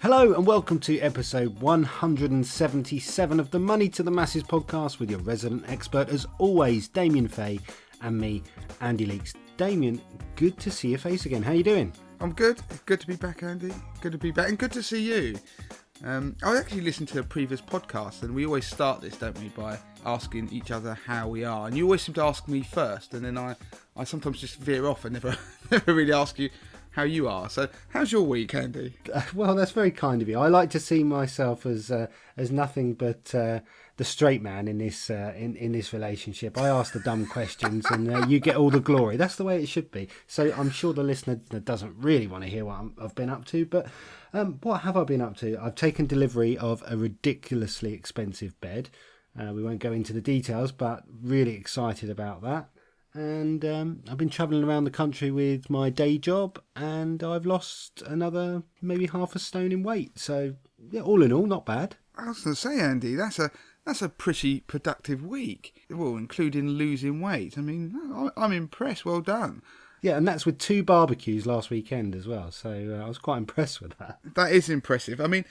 Hello and welcome to episode 177 of the Money to the Masses podcast with your resident expert, as always, Damien Fay, and me, Andy Leeks. Damien, good to see your face again. How you doing? I'm good. Good to be back, Andy. Good to be back, and good to see you. I actually listened to a previous podcast, and we always start this, don't we, by asking each other how we are. And you always seem to ask me first, and then I sometimes just veer off and never really ask you how you are. So, how's your week, Andy? Well, that's very kind of you. I like to see myself as nothing but the straight man in this relationship. I ask the dumb questions, and you get all the glory. That's the way it should be. So I'm sure the listener doesn't really want to hear what I've been up to, but what have I been up to? I've taken delivery of a ridiculously expensive bed. We won't go into the details, but really excited about that. And I've been travelling around the country with my day job, and I've lost another maybe half a stone in weight. So, yeah, all in all, not bad. I was going to say, Andy, that's a pretty productive week. Well, including losing weight. I mean, I'm impressed. Well done. Yeah, and that's with 2 barbecues last weekend as well. So I was quite impressed with that. That is impressive. I mean,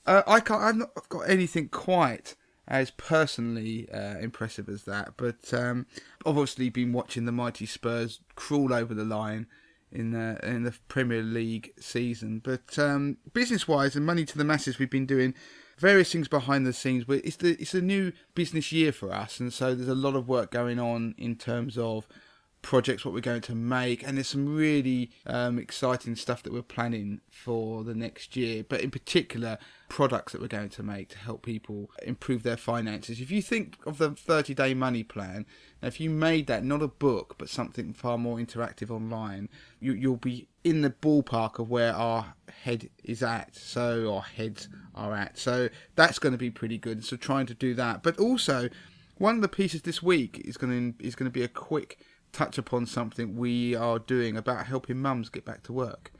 I've not got anything quite as personally impressive as that, but I've obviously been watching the mighty Spurs crawl over the line in the Premier League season. But business-wise and Money to the Masses, we've been doing various things behind the scenes. But it's a new business year for us, and so there's a lot of work going on in terms of projects, what we're going to make, and there's some really exciting stuff that we're planning for the next year, but in particular products that we're going to make to help people improve their finances. If you think of the 30-day money plan, if you made that not a book but something far more interactive online, you'll be in the ballpark of where our head is at, so our heads are at. So that's going to be pretty good. So trying to do that, but also one of the pieces this week is going to be a quick touch upon something we are doing about helping mums get back to work.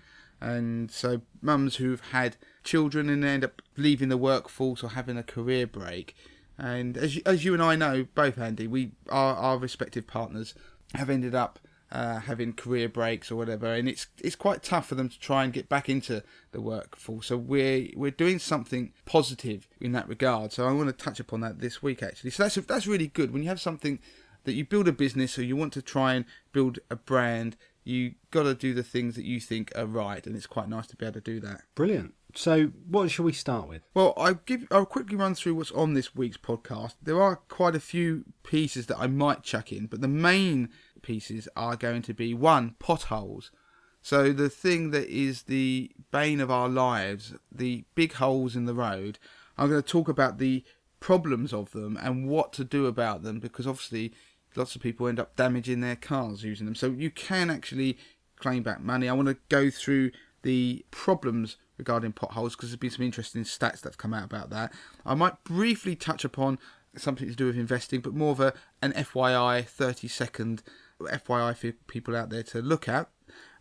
And so mums who've had children and end up leaving the workforce or having a career break. And as you and I know both, Andy, our respective partners have ended up having career breaks or whatever, and it's quite tough for them to try and get back into the workforce. So we're doing something positive in that regard. So I want to touch upon that this week, actually. So that's really good when you have something that you build a business, or you want to try and build a brand. You got to do the things that you think are right, and it's quite nice to be able to do that. Brilliant. So what shall we start with? Well, I'll quickly run through what's on this week's podcast. There are quite a few pieces that I might chuck in, but the main pieces are going to be, 1, potholes. So the thing that is the bane of our lives, the big holes in the road. I'm going to talk about the problems of them and what to do about them, because obviously lots of people end up damaging their cars using them. So you can actually claim back money. I want to go through the problems regarding potholes, because there's been some interesting stats that have come out about that. I might briefly touch upon something to do with investing, but more of an FYI, 30-second FYI for people out there to look at.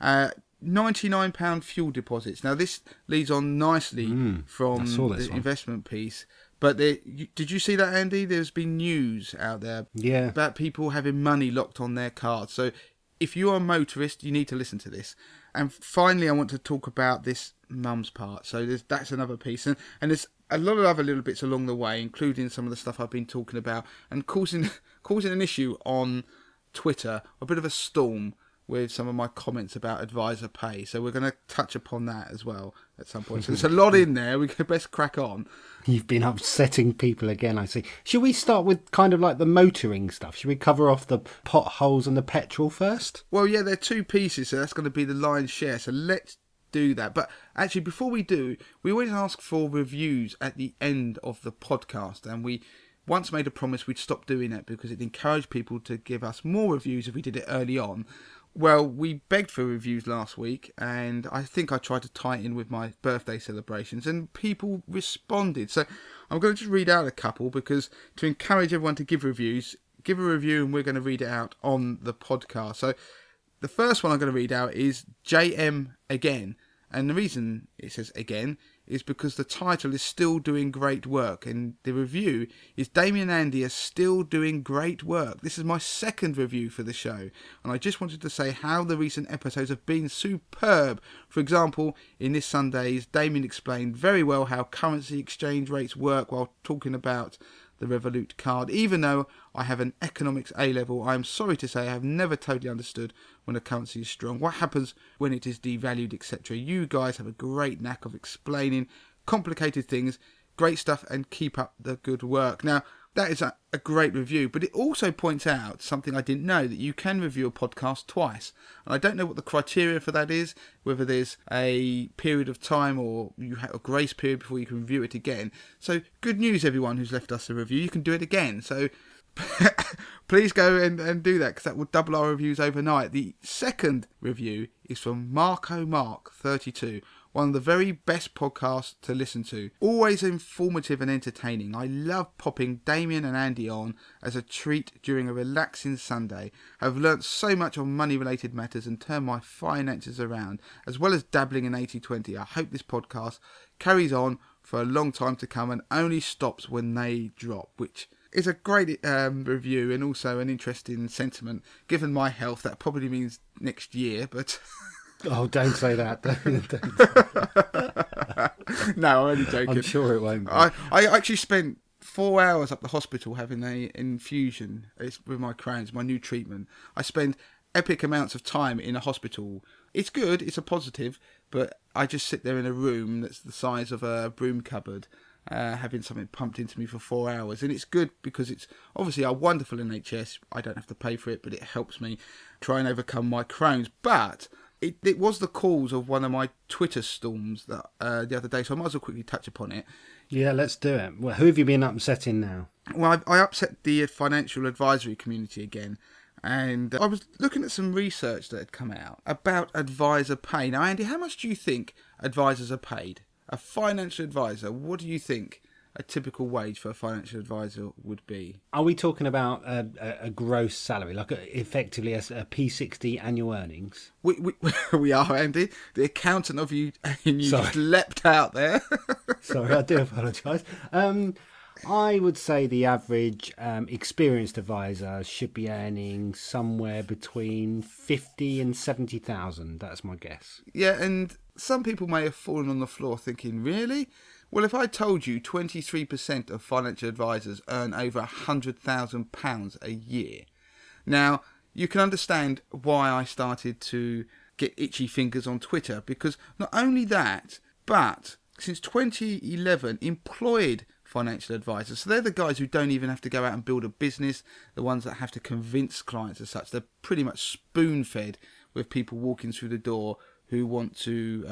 £99 fuel deposits. Now this leads on nicely from the investment piece. But did you see that, Andy? There's been news out there about people having money locked on their cards. So if you're a motorist, you need to listen to this. And finally, I want to talk about this mum's part. So that's another piece. And there's a lot of other little bits along the way, including some of the stuff I've been talking about, and causing an issue on Twitter, a bit of a storm with some of my comments about advisor pay. So we're going to touch upon that as well at some point. So there's a lot in there. We can best crack on. You've been upsetting people again, I see. Should we start with kind of like the motoring stuff? Should we cover off the potholes and the petrol first? Well, yeah, they're 2 pieces, so that's going to be the lion's share. So let's do that. But actually, before we do, we always ask for reviews at the end of the podcast. And we once made a promise we'd stop doing that because it encouraged people to give us more reviews if we did it early on. Well, we begged for reviews last week, and I think I tried to tie it in with my birthday celebrations, and people responded. So I'm going to just read out a couple, because to encourage everyone to give reviews, give a review and we're going to read it out on the podcast. So the first one I'm going to read out is JM again, And the reason it says again is because the title is still doing great work, and the review is Damien and Andy are still doing great work. This is my second review for the show, and I just wanted to say how the recent episodes have been superb. For example, in this Sunday's, Damien explained very well how currency exchange rates work while talking about the Revolut card. Even though I have an economics A-level, I am sorry to say I have never totally understood when a currency is strong, what happens when it is devalued, etc. You guys have a great knack of explaining complicated things. Great stuff, and keep up the good work. Now, that is a great review, but it also points out something I didn't know, that you can review a podcast twice. And I don't know what the criteria for that is, whether there's a period of time or you have a grace period before you can review it again. So good news, everyone who's left us a review, you can do it again. So please go and do that, because that will double our reviews overnight. The second review is from Marco Mark 32. One of the very best podcasts to listen to. Always informative and entertaining. I love popping Damien and Andy on as a treat during a relaxing Sunday. I've learnt so much on money-related matters and turned my finances around, as well as dabbling in 80/20. I hope this podcast carries on for a long time to come and only stops when they drop, which is a great review and also an interesting sentiment. Given my health, that probably means next year, but... Oh, don't say that. No, I'm only joking. I'm sure it won't be. I actually spent 4 hours up the hospital having an infusion. It's with my Crohn's, my new treatment. I spend epic amounts of time in a hospital. It's good, it's a positive, but I just sit there in a room that's the size of a broom cupboard, having something pumped into me for 4 hours. And it's good because it's obviously a wonderful NHS. I don't have to pay for it, but it helps me try and overcome my Crohn's. But it was the cause of one of my Twitter storms that the other day, so I might as well quickly touch upon it. Yeah, let's do it. Well, who have you been upsetting now? Well, I upset the financial advisory community again, and I was looking at some research that had come out about advisor pay. Now, Andy, how much do you think advisors are paid? A financial advisor, what do you think a typical wage for a financial advisor would be? Are we talking about a gross salary, like effectively a P60 annual earnings? We are, Andy. The accountant of you, and you Sorry. just leapt out there. Sorry, I do apologise. I would say the average experienced advisor should be earning somewhere between 50 and 70,000. That's my guess. Yeah, and some people may have fallen on the floor thinking, really? Well, if I told you 23% of financial advisors earn over £100,000 a year. Now, you can understand why I started to get itchy fingers on Twitter, because not only that, but since 2011, employed financial advisors, so they're the guys who don't even have to go out and build a business, the ones that have to convince clients as such. They're pretty much spoon-fed with people walking through the door who want to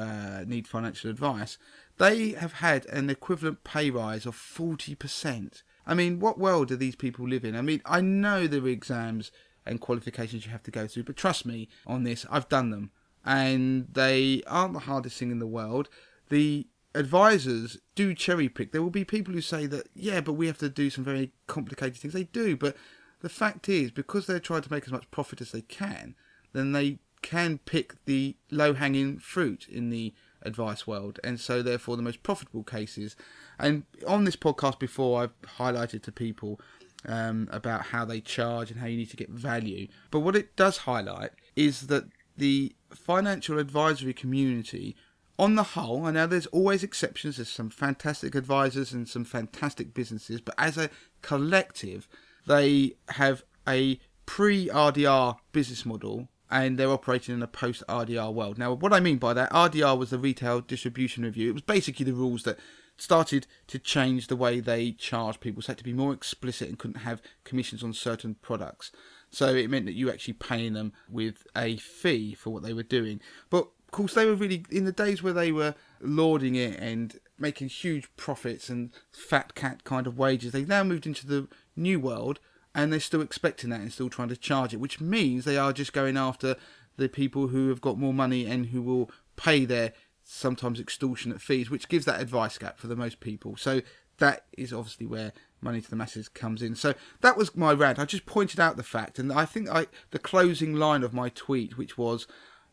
need financial advice. They have had an equivalent pay rise of 40%. I mean, what world do these people live in? I mean, I know there are exams and qualifications you have to go through, but trust me on this, I've done them. And they aren't the hardest thing in the world. The advisors do cherry pick. There will be people who say that, yeah, but we have to do some very complicated things. They do, but the fact is, because they're trying to make as much profit as they can, then they can pick the low-hanging fruit in the advice world, and so therefore the most profitable cases. And on this podcast before, I've highlighted to people about how they charge and how you need to get value. But what it does highlight is that the financial advisory community, on the whole, I know there's always exceptions, there's some fantastic advisors and some fantastic businesses, but as a collective, they have a pre-RDR business model, and they're operating in a post-RDR world. Now, what I mean by that, RDR was the Retail Distribution Review. It was basically the rules that started to change the way they charge people, so it had to be more explicit and couldn't have commissions on certain products. So it meant that you actually paying them with a fee for what they were doing. But, of course, they were really, in the days where they were lauding it and making huge profits and fat cat kind of wages, they've now moved into the new world, and they're still expecting that and still trying to charge it, which means they are just going after the people who have got more money and who will pay their sometimes extortionate fees, which gives that advice gap for the most people. So that is obviously where money to the masses comes in. So that was my rant. I just pointed out the fact, and I think the closing line of my tweet, which was,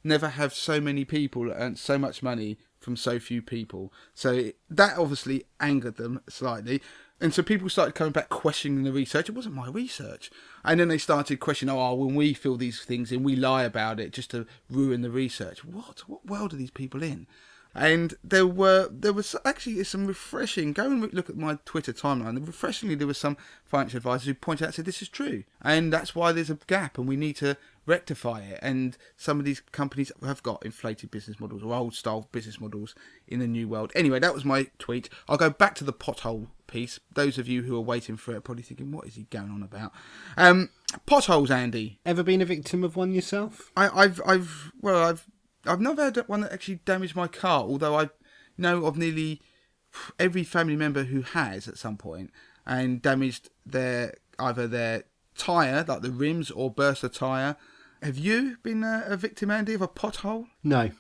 never have so many people earn so much money from so few people. So that obviously angered them slightly. And so people started coming back questioning the research. It wasn't my research. And then they started questioning, when we fill these things in, we lie about it just to ruin the research. What world are these people in? And there was actually some refreshing, go and look at my Twitter timeline, refreshingly there were some financial advisors who pointed out and said this is true. And that's why there's a gap and we need to rectify it. And some of these companies have got inflated business models or old style business models in the new world. Anyway, that was my tweet. I'll go back to the pothole piece. Those of you who are waiting for it are probably thinking, what is he going on about? Potholes, Andy. Ever been a victim of one yourself? I've never had one that actually damaged my car, although I know of nearly every family member who has at some point and damaged either their tyre, like the rims, or burst a tyre. Have you been a victim, Andy, of a pothole? No,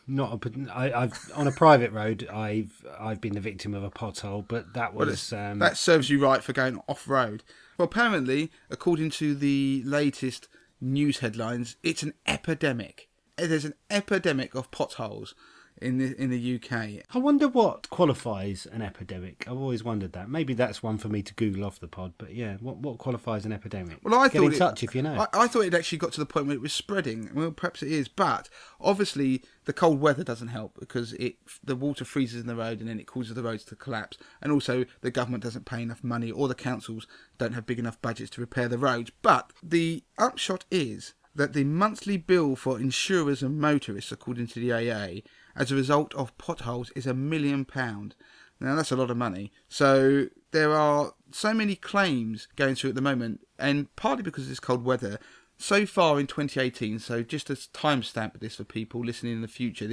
I've on a private road. I've been the victim of a pothole, but that was that serves you right for going off road. Well, apparently, according to the latest news headlines, it's an epidemic. There's an epidemic of potholes in the UK. I wonder what qualifies an epidemic. I've always wondered that. Maybe that's one for me to Google off the pod. But yeah, what qualifies an epidemic? Well, Get in touch if you know. I thought it actually got to the point where it was spreading. Well, perhaps it is, but obviously the cold weather doesn't help because the water freezes in the road and then it causes the roads to collapse. And also the government doesn't pay enough money, or the councils don't have big enough budgets to repair the roads. But the upshot is that the monthly bill for insurers and motorists, according to the AA, as a result of potholes is £1 million. Now, that's a lot of money. So there are so many claims going through at the moment, and partly because of this cold weather. So far in 2018, so just a timestamp of this for people listening in the future,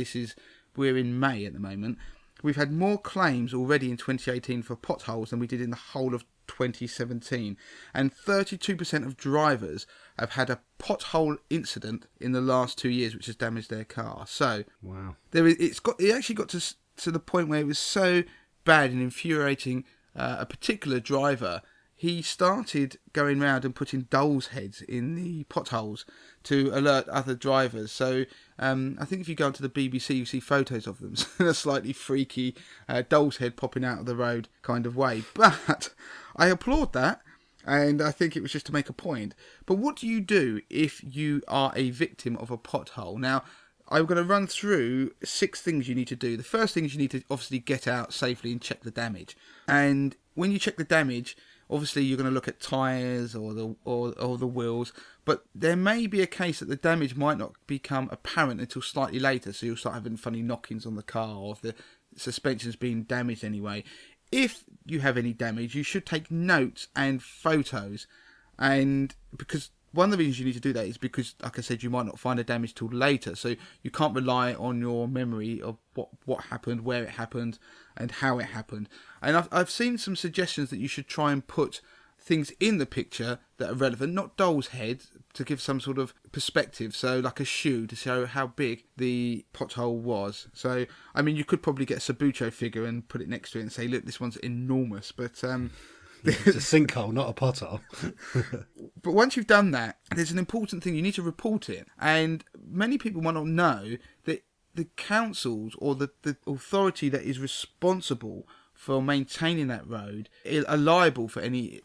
we're in May at the moment, we've had more claims already in 2018 for potholes than we did in the whole of 2017, and 32% of drivers have had a pothole incident in the last 2 years which has damaged their car. So wow, it actually got to the point where it was so bad and infuriating. A particular driver, he started going round and putting doll's heads in the potholes to alert other drivers. So I think if you go onto the BBC, you see photos of them in a slightly freaky doll's head popping out of the road kind of way. But I applaud that, and I think it was just to make a point. But what do you do if you are a victim of a pothole? Now, I'm going to run through 6 things you need to do. The first thing is you need to obviously get out safely and check the damage. And when you check the damage, obviously you're going to look at tyres or the wheels, but there may be a case that the damage might not become apparent until slightly later, so you'll start having funny knockings on the car, or if the suspension's been damaged anyway. If you have any damage, you should take notes and photos, and because one of the reasons you need to do that is because, like I said, you might not find the damage till later, so you can't rely on your memory of what happened, where it happened, and how it happened. And I've seen some suggestions that you should try and put things in the picture that are relevant, not doll's head, to give some sort of perspective, so like a shoe to show how big the pothole was. So, I mean, you could probably get a Subbuteo figure and put it next to it and say, look, this one's enormous, but it's a sinkhole, not a pothole. But once you've done that, there's an important thing. You need to report it. And many people might not know that the councils or the authority that is responsible for maintaining that road are liable for any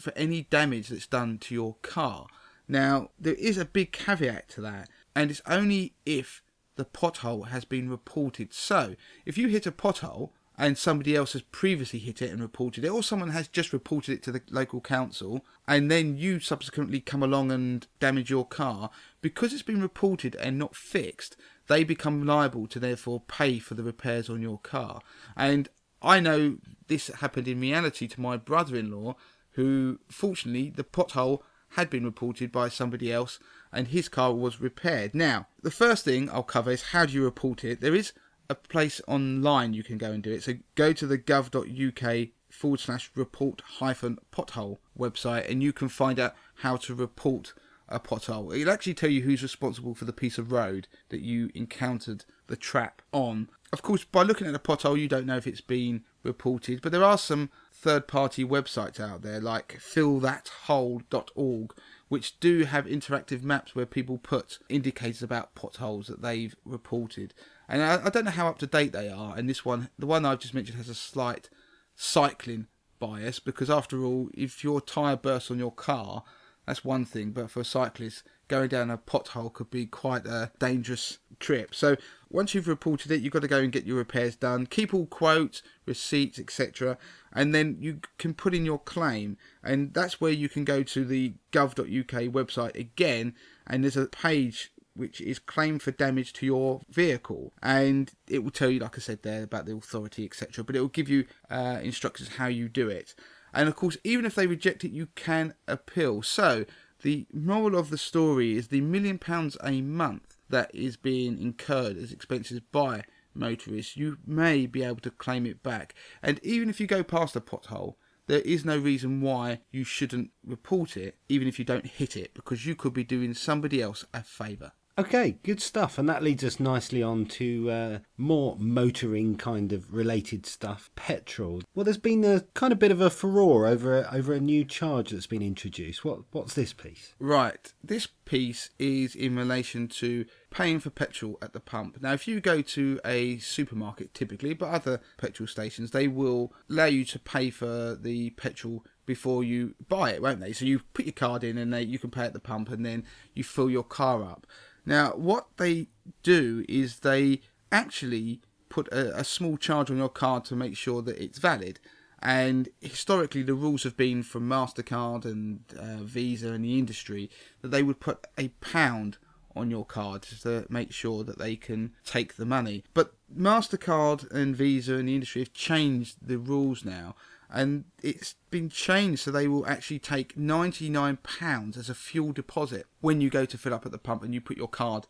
damage that's done to your car. Now, there is a big caveat to that, and it's only if the pothole has been reported. So, if you hit a pothole and somebody else has previously hit it and reported it, or someone has just reported it to the local council, and then you subsequently come along and damage your car, because it's been reported and not fixed, they become liable to therefore pay for the repairs on your car. And I know this happened in reality to my brother-in-law, who, fortunately, the pothole had been reported by somebody else and his car was repaired. Now, the first thing I'll cover is how do you report it. There is a place online you can go and do it. So go to the gov.uk/report-pothole website and you can find out how to report a pothole. It'll actually tell you who's responsible for the piece of road that you encountered the trap on. Of course, by looking at a pothole, you don't know if it's been reported, but there are some third-party websites out there like fillthathole.org, which do have interactive maps where people put indicators about potholes that they've reported. And I don't know how up to date they are. And this one, the one I've just mentioned, has a slight cycling bias, because after all, if your tyre bursts on your car, that's one thing, but for a cyclist, going down a pothole could be quite a dangerous trip. So once you've reported it, you've got to go and get your repairs done, keep all quotes, receipts, etc., and then you can put in your claim. And that's where you can go to the gov.uk website again, and there's a page which is claim for damage to your vehicle, and it will tell you, like I said there, about the authority, etc., but it will give you instructions how you do it. And of course, even if they reject it, you can appeal. So the moral of the story is the £1 million a month that is being incurred as expenses by motorists, you may be able to claim it back. And even if you go past a pothole, there is no reason why you shouldn't report it, even if you don't hit it, because you could be doing somebody else a favour. Okay, good stuff. And that leads us nicely on to more motoring kind of related stuff. Petrol. Well, there's been a kind of bit of a furore over a new charge that's been introduced. What's this piece? Right. This piece is in relation to paying for petrol at the pump. Now, if you go to a supermarket typically, but other petrol stations, they will allow you to pay for the petrol before you buy it, won't they? So you put your card in and you can pay at the pump, and then you fill your car up. Now, what they do is they actually put a small charge on your card to make sure that it's valid. And historically, the rules have been from MasterCard and Visa and the industry that they would put £1 on your card to make sure that they can take the money. But MasterCard and Visa and the industry have changed the rules now. And it's been changed so they will actually take £99 as a fuel deposit when you go to fill up at the pump and you put your card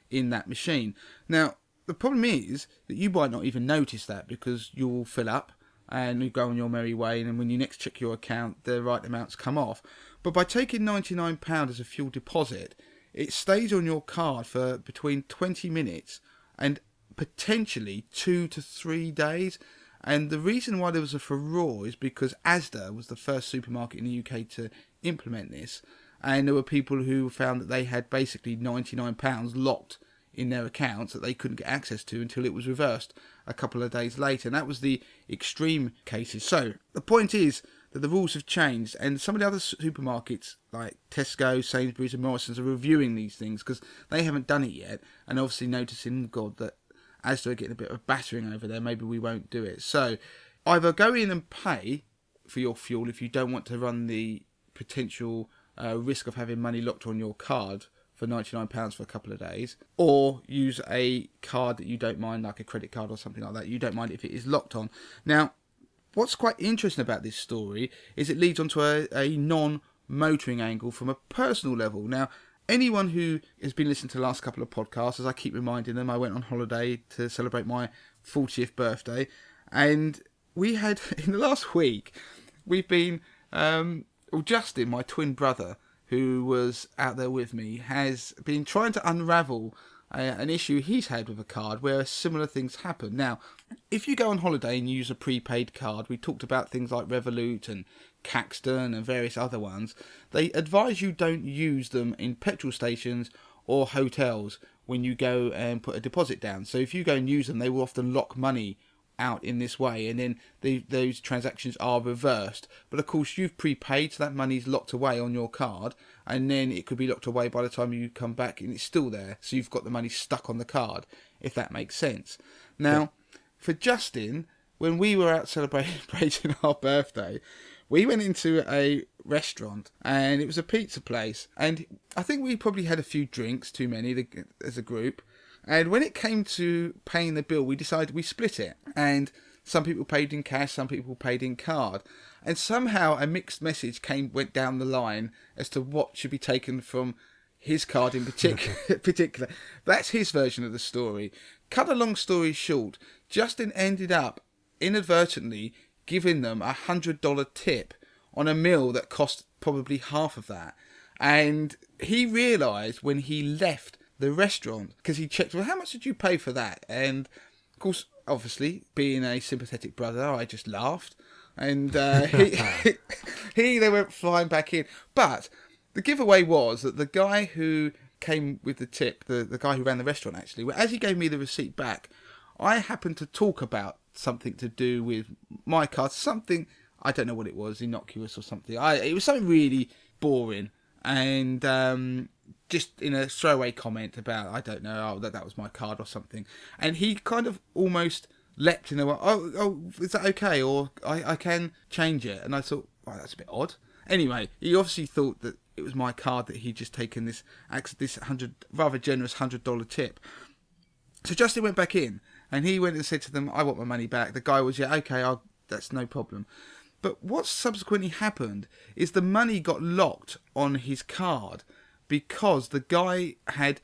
in that machine. Now, the problem is that you might not even notice that, because you'll fill up and you go on your merry way, and then when you next check your account, the right amounts come off. But by taking £99 as a fuel deposit, it stays on your card for between 20 minutes and potentially 2 to 3 days. And the reason why there was a furore is because Asda was the first supermarket in the UK to implement this, and there were people who found that they had basically £99 locked in their accounts that they couldn't get access to until it was reversed a couple of days later, and that was the extreme cases. So the point is that the rules have changed, and some of the other supermarkets like Tesco, Sainsbury's and Morrison's are reviewing these things because they haven't done it yet, and obviously noticing, God, that as they're getting a bit of battering over there, maybe we won't do it. So either go in and pay for your fuel if you don't want to run the potential risk of having money locked on your card for £99 for a couple of days, or use a card that you don't mind, like a credit card or something like that. You don't mind if it is locked on. Now, what's quite interesting about this story is it leads onto a non-motoring angle from a personal level. Now, anyone who has been listening to the last couple of podcasts, as I keep reminding them, I went on holiday to celebrate my 40th birthday, and we had, in the last week, we've been, Justin, my twin brother, who was out there with me, has been trying to unravel an issue he's had with a card where similar things happen. Now, if you go on holiday and use a prepaid card, we talked about things like Revolut and Caxton and various other ones, they advise you don't use them in petrol stations or hotels when you go and put a deposit down. So if you go and use them, they will often lock money out in this way, and then those transactions are reversed. But of course, you've prepaid, so that money's locked away on your card, and then it could be locked away by the time you come back and it's still there, so you've got the money stuck on the card, if that makes sense. Now, for Justin, when we were out celebrating our birthday, we went into a restaurant, and it was a pizza place, and I think we probably had a few drinks, too many as a group. And when it came to paying the bill, we decided we split it. And some people paid in cash, some people paid in card. And somehow a mixed message went down the line as to what should be taken from his card in particular. That's his version of the story. Cut a long story short, Justin ended up inadvertently giving them $100 tip on a meal that cost probably half of that. And he realised when he left the restaurant, because he checked, well, how much did you pay for that? And of course, obviously, being a sympathetic brother, I just laughed, and he they went flying back in. But the giveaway was that the guy who came with the tip, the guy who ran the restaurant actually, as he gave me the receipt back, I happened to talk about something to do with my card, something, I don't know what it was, innocuous or something. It was something really boring, and just in a throwaway comment about, I don't know, that was my card or something. And he kind of almost leapt in the way, oh, is that okay? Or I can change it. And I thought, oh, that's a bit odd. Anyway, he obviously thought that it was my card, that he'd just taken this rather generous $100 tip. So Justin went back in, and he went and said to them, I want my money back. The guy was, yeah, okay, that's no problem. But what subsequently happened is the money got locked on his card because the guy had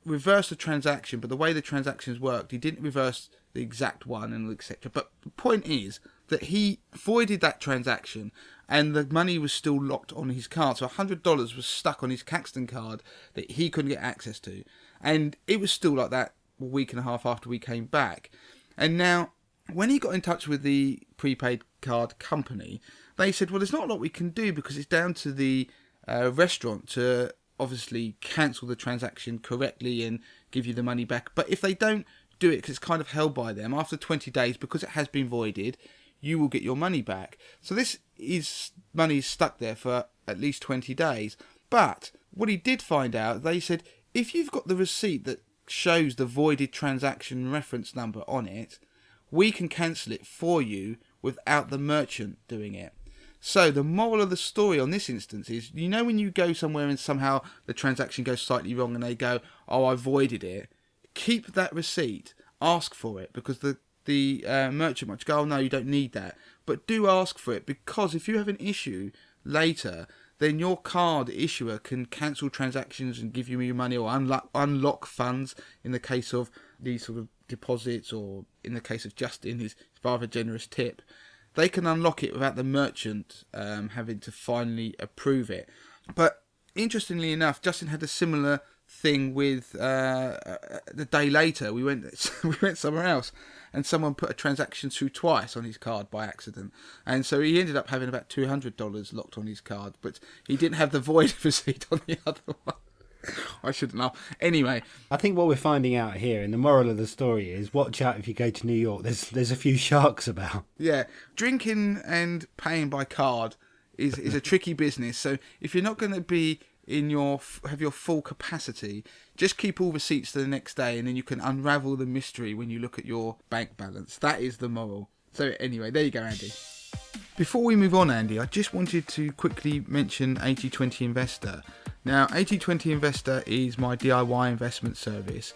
reversed the transaction, but the way the transactions worked, he didn't reverse the exact one, and etc. But the point is that he voided that transaction, and the money was still locked on his card. So $100 was stuck on his Caxton card that he couldn't get access to. And it was still like that a week and a half after we came back. And now, when he got in touch with the prepaid card company, they said, well, there's not a lot we can do because it's down to the restaurant to obviously cancel the transaction correctly and give you the money back. But if they don't do it, because it's kind of held by them, after 20 days, because it has been voided, you will get your money back. So this money is stuck there for at least 20 days. But what he did find out, they said, if you've got the receipt that shows the voided transaction reference number on it, we can cancel it for you without the merchant doing it. So the moral of the story on this instance is, you know, when you go somewhere and somehow the transaction goes slightly wrong and they go, oh, I voided it, keep that receipt, ask for it, because the merchant might go, oh no, you don't need that. But do ask for it, because if you have an issue later, then your card issuer can cancel transactions and give you your money, or unlock funds in the case of these sort of deposits, or in the case of Justin, his rather generous tip. They can unlock it without the merchant having to finally approve it. But interestingly enough, Justin had a similar thing with the day later. We went somewhere else, and someone put a transaction through twice on his card by accident, and so he ended up having about $200 locked on his card, but he didn't have the void receipt on the other one. I shouldn't know. Anyway, I think what we're finding out here, and the moral of the story is, watch out if you go to New York. There's a few sharks about. Yeah, drinking and paying by card is a tricky business. So if you're not going to be have your full capacity, just keep all receipts to the next day, and then you can unravel the mystery when you look at your bank balance. That is the moral. So anyway, there you go, Andy. Before we move on, Andy, I just wanted to quickly mention 80/20 Investor. Now, 80/20 Investor is my DIY investment service.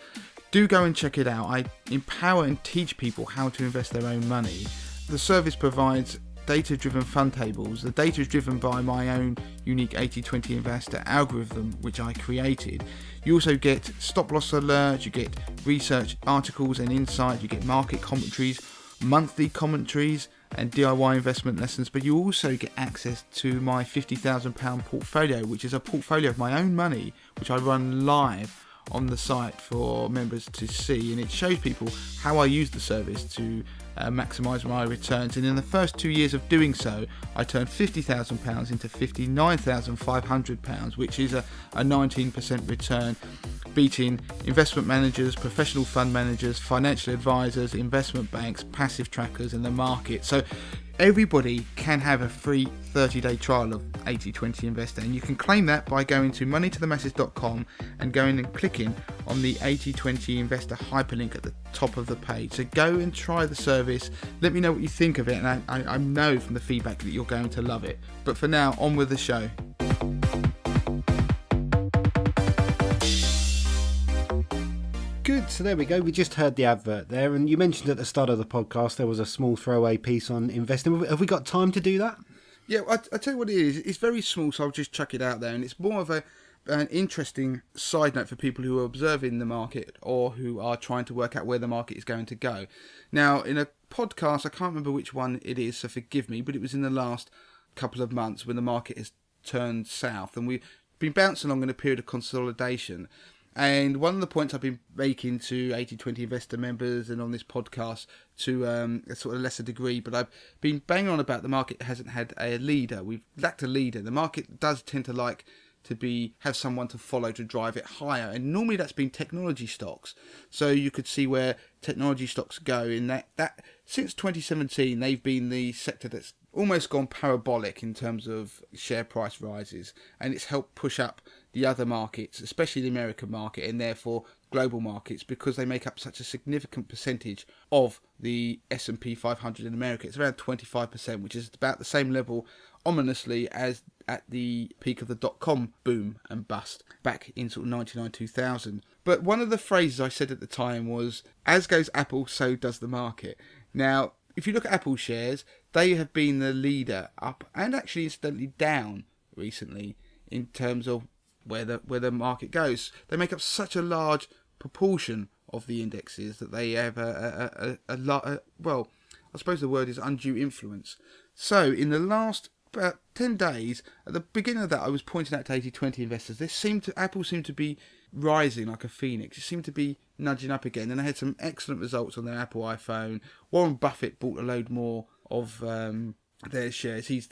Do go and check it out. I empower and teach people how to invest their own money. The service provides data-driven fund tables. The data is driven by my own unique 80/20 Investor algorithm, which I created. You also get stop-loss alerts, you get research articles and insight, you get market commentaries, monthly commentaries, and DIY investment lessons, but you also get access to my £50,000 portfolio, which is a portfolio of my own money, which I run live on the site for members to see, and it shows people how I use the service to maximise my returns. And in the first 2 years of doing so, I turned £50,000 into £59,500, which is a 19% return, beating investment managers, professional fund managers, financial advisors, investment banks, passive trackers, and the market. So everybody can have a free 30-day trial of 80/20 Investor, and you can claim that by going to moneytothemasses.com and going and clicking on the 80/20 Investor hyperlink at the top of the page. So go and try the service. Let me know what you think of it, and I know from the feedback that you're going to love it. But for now, on with the show. Good, so there we go. We just heard the advert there, and you mentioned at the start of the podcast there was a small throwaway piece on investing. Have we got time to do that? Yeah, I tell you what it is. It's very small, so I'll just chuck it out there, and it's more of an interesting side note for people who are observing the market or who are trying to work out where the market is going to go. Now, in a podcast, I can't remember which one it is, so forgive me, but it was in the last couple of months when the market has turned south, and we've been bouncing along in a period of consolidation. And one of the points I've been making to 80/20 Investor members and on this podcast to a sort of lesser degree, but I've been banging on about the market hasn't had a leader. We've lacked a leader. The market does tend to like to have someone to follow to drive it higher. And normally that's been technology stocks. So you could see where technology stocks go in that since 2017, they've been the sector that's almost gone parabolic in terms of share price rises, and it's helped push up the other markets, especially the American market, and therefore global markets, because they make up such a significant percentage of the S&P 500 in America. It's around 25%, which is about the same level, ominously, as at the peak of the dot-com boom and bust back in sort of 99, 2000. But one of the phrases I said at the time was, as goes Apple, so does the market. Now, if you look at Apple shares, they have been the leader up and actually incidentally down recently in terms of where the market goes. They make up such a large proportion of the indexes that they have a lot. Well, I suppose the word is undue influence. So in the last about 10 days, at the beginning of that, I was pointing out to 80/20 investors, Apple seemed to be rising like a phoenix. It seemed to be nudging up again, and they had some excellent results on their Apple iPhone. Warren Buffett bought a load more of their shares. He's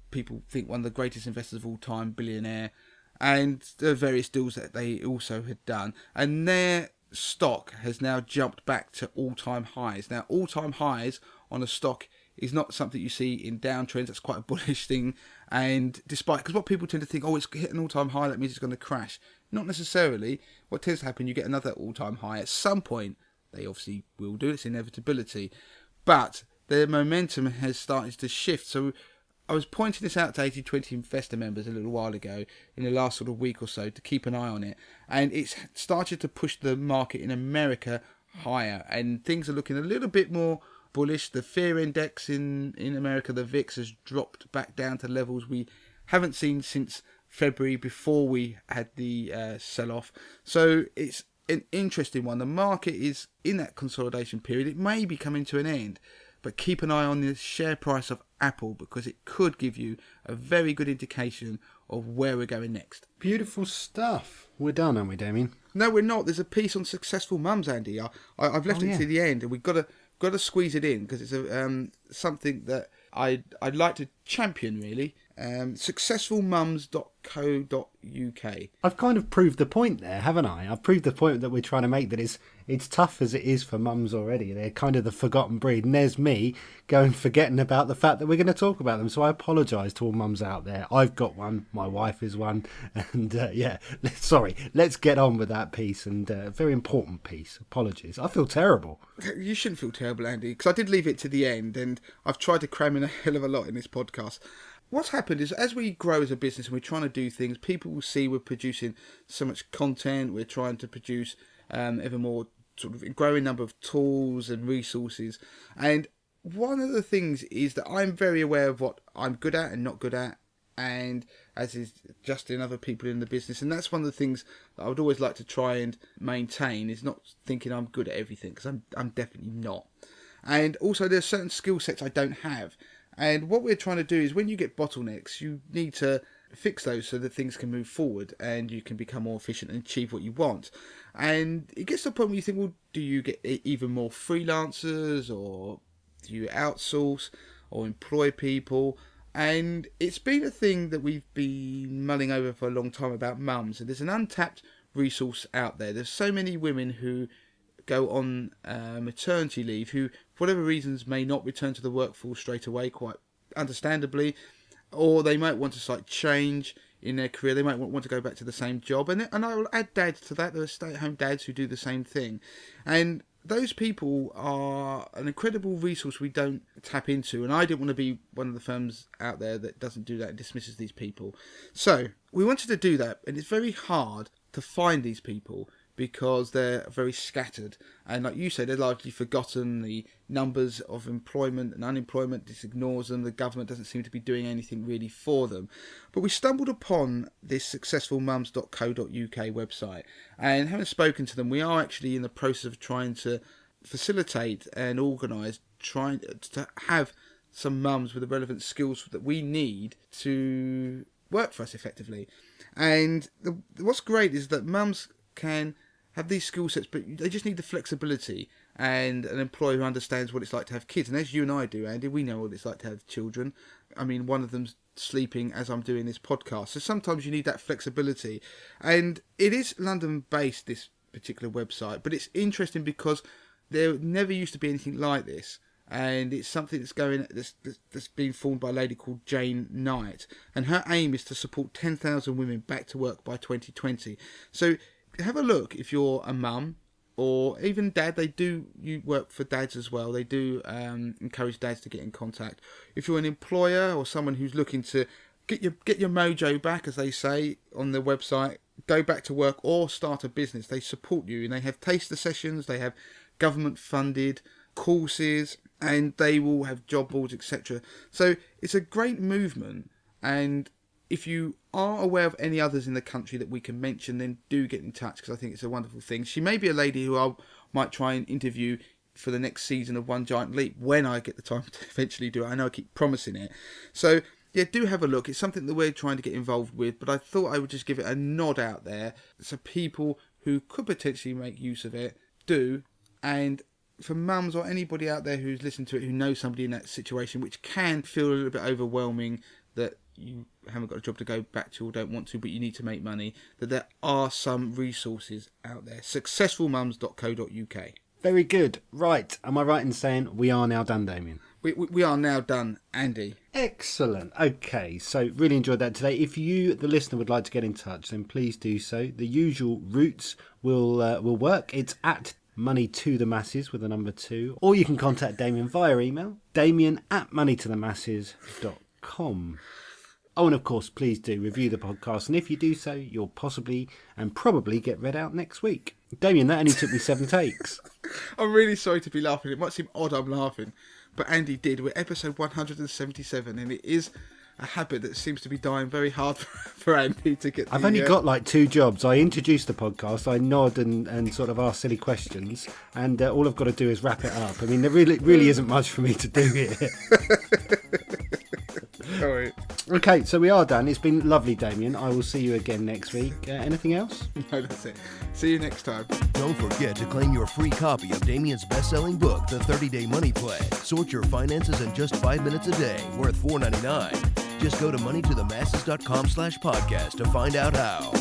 people think one of the greatest investors of all time, billionaire, and the various deals that they also had done. And their stock has now jumped back to all-time highs. Now, all-time highs on a stock is not something you see in downtrends. That's quite a bullish thing. And because what people tend to think, it's hit an all-time high, that means it's going to crash. Not necessarily. What tends to happen, you get another all-time high. At some point, they obviously will do. It's inevitability. But their momentum has started to shift. So I was pointing this out to 80/20 investor members a little while ago, in the last sort of week or so, to keep an eye on it. And it's started to push the market in America higher. And things are looking a little bit more bullish. The fear index in America, the VIX, has dropped back down to levels we haven't seen since February, before we had the sell-off. So it's an interesting one. The market is in that consolidation period. It may be coming to an end, but keep an eye on the share price of Apple, because it could give you a very good indication of where we're going next. Beautiful stuff. We're done, aren't we, Damien? No, we're not. There's a piece on successful mums, Andy. I've left it to the end, and we've got to squeeze it in, because it's something that I'd like to champion, really. Successfulmums.co.uk. I've kind of proved the point there, haven't I? I've proved the point that we're trying to make, that it's tough as it is for mums already. They're kind of the forgotten breed, and there's me forgetting about the fact that we're going to talk about them. So I apologise to all mums out there. I've got one, my wife is one, and let's get on with that piece, and a very important piece. Apologies. I feel terrible. You shouldn't feel terrible, Andy, because I did leave it to the end, and I've tried to cram in a hell of a lot in this podcast. What's happened is, as we grow as a business and we're trying to do things, people will see we're producing so much content. We're trying to produce ever more sort of growing number of tools and resources. And one of the things is that I'm very aware of what I'm good at and not good at, and as is Justin and other people in the business. And that's one of the things that I would always like to try and maintain, is not thinking I'm good at everything, because I'm definitely not. And also there's certain skill sets I don't have. And what we're trying to do is, when you get bottlenecks, you need to fix those so that things can move forward and you can become more efficient and achieve what you want. And it gets to the point where you think, well, do you get even more freelancers, or do you outsource or employ people? And it's been a thing that we've been mulling over for a long time about mums. And there's an untapped resource out there. There's so many women who go on maternity leave, who for whatever reasons may not return to the workforce straight away, quite understandably, or they might want to slight change in their career. They might want to go back to the same job, and I will add dads to that. There are stay-at-home dads who do the same thing, and those people are an incredible resource we don't tap into. And I didn't want to be one of the firms out there that doesn't do that and dismisses these people. So we wanted to do that, and it's very hard to find these people, because they're very scattered, and like you said, they're largely forgotten. The numbers of employment and unemployment just ignores them. The government doesn't seem to be doing anything really for them. But we stumbled upon this successfulmums.co.uk website, and having spoken to them, we are actually in the process of trying to facilitate and organise, trying to have some mums with the relevant skills that we need to work for us effectively. And what's great is that mums can have these skill sets, but they just need the flexibility and an employer who understands what it's like to have kids. And as you and I do, Andy, we know what it's like to have children. I mean, one of them's sleeping as I'm doing this podcast. So sometimes you need that flexibility. And it is London-based, this particular website, but it's interesting because there never used to be anything like this. And it's something that's been formed by a lady called Jane Knight. And her aim is to support 10,000 women back to work by 2020. So have a look if you're a mum or even dad. You work for dads as well. They do encourage dads to get in contact. If you're an employer or someone who's looking to get your mojo back, as they say on the website, go back to work or start a business, they support you. And they have taster sessions, they have government funded courses, and they will have job boards, etc. So it's a great movement, and if you are aware of any others in the country that we can mention, then do get in touch, because I think it's a wonderful thing. She may be a lady who I might try and interview for the next season of One Giant Leap when I get the time to eventually do it. I know I keep promising it. So yeah, do have a look. It's something that we're trying to get involved with, but I thought I would just give it a nod out there so people who could potentially make use of it do. And for mums or anybody out there who's listened to it who knows somebody in that situation, which can feel a little bit overwhelming, that you haven't got a job to go back to or don't want to, but you need to make money, that there are some resources out there. Successfulmums.co.uk. Very good. Right. Am I right in saying we are now done, Damien? We are now done, Andy. Excellent. Okay, so really enjoyed that today. If you, the listener, would like to get in touch, then please do so. The usual routes will work. It's at Money to the Masses with a number 2, or you can contact Damien via email, damien@moneytothemasses.com. Oh, and of course, please do review the podcast, and if you do so, you'll possibly and probably get read out next week. Damien, that only took me 7 takes. I'm really sorry to be laughing. It might seem odd I'm laughing, but Andy did. We're episode 177, and it is a habit that seems to be dying very hard for Andy to get. I've only got like 2 jobs. I introduce the podcast, I nod and sort of ask silly questions, and all I've got to do is wrap it up. I mean, there really isn't much for me to do here. All right. Okay, so we are done. It's been lovely, Damien. I will see you again next week. Anything else? No, that's it. See you next time. Don't forget to claim your free copy of Damien's best-selling book, The 30-Day Money Plan. Sort your finances in just 5 minutes a day, worth $4.99. Just go to moneytothemasses.com/podcast to find out how.